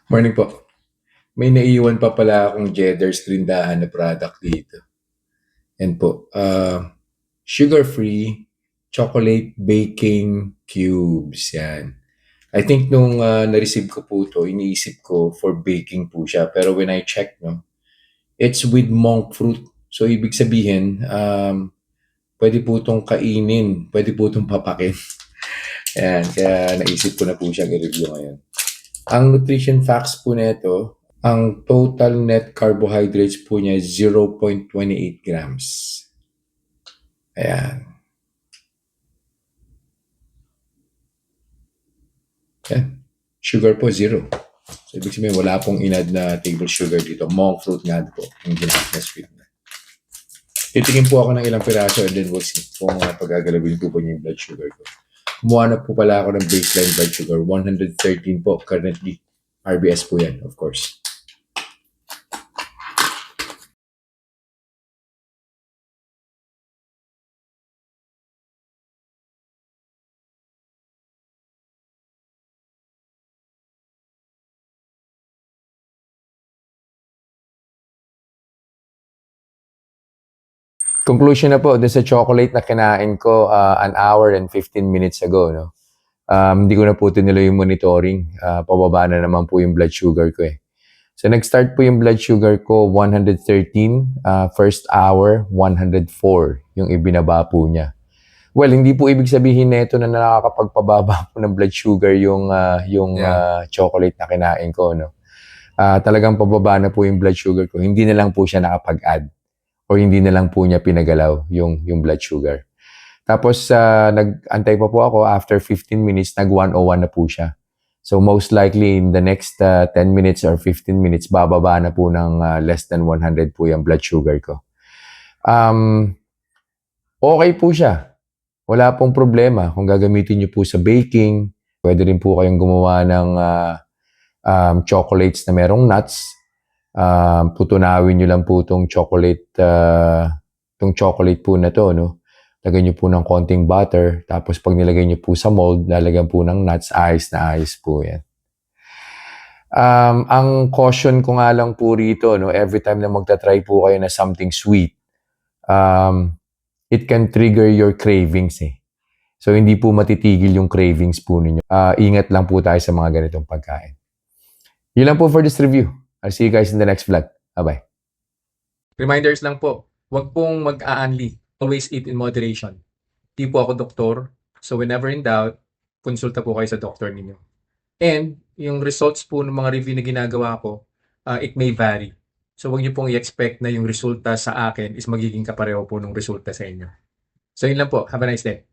Morning po. May naiwan pa pala akong Jeddar's Trindahan na product dito. Yan po. Sugar-free chocolate baking cubes. Yan. I think nung na-receive ko po to, iniisip ko for baking po siya. Pero when I check, no, it's with monk fruit. So, ibig sabihin, pwede po itong kainin. Pwede po itong papakin. Yan. Kaya naisip ko na po siyang i-review ngayon. Ang nutrition facts po nito, ang total net carbohydrates po niya is 0.28 grams. Ayan. Ayan. Sugar po, 0. So, ibig sabihin, wala pong inad na table sugar dito. Monk fruit nga po, yung ginamit na sweetener. Titingin po ako ng ilang piraso and then we'll see kung pag-agalawin po niya yung blood sugar ko. Kumuha na po pala ako ng baseline blood sugar. 113 po currently. RBS po yan, of course. Conclusion na po, dun sa chocolate na kinain ko an hour and 15 minutes ago, no? Hindi ko na po tinuloy yung monitoring. Pababa na naman po yung blood sugar ko eh. So, nag-start po yung blood sugar ko, 113. First hour, 104 yung ibinaba po niya. Well, hindi po ibig sabihin na ito na nakakapagpababa po ng blood sugar yung chocolate na kinain ko, no? Talagang pababa na po yung blood sugar ko. Hindi na lang po siya nakapag-add or hindi na lang po niya pinagalaw yung blood sugar. Tapos, nag-antay pa po ako. After 15 minutes, nag-101 na po siya. So, most likely, in the next 10 minutes or 15 minutes, bababa na po ng less than 100 po yung blood sugar ko. Okay po siya. Wala pong problema. Kung gagamitin niyo po sa baking, pwede rin po kayong gumawa ng chocolates na merong nuts. Putunawin nyo lang po itong chocolate po na to, no? Lagyan nyo po ng konting butter, tapos pag nilagay nyo po sa mold, lalagyan po ng nuts, ayos na ayos po yan. Ang caution ko nga lang po rito, no, every time na magta-try po kayo na something sweet, it can trigger your cravings eh. So, hindi po matitigil yung cravings po ninyo. Ingat lang po tayo sa mga ganitong pagkain. Yun lang po for this review. I'll see you guys in the next vlog. Bye-bye. Reminders lang po, huwag pong mag-aanli. Always eat in moderation. Di po ako doktor, so whenever in doubt, konsulta po kayo sa doktor ninyo. And yung results po ng mga review na ginagawa ko, it may vary. So huwag niyo pong i-expect na yung resulta sa akin is magiging kapareho po ng resulta sa inyo. So yun lang po. Have a nice day.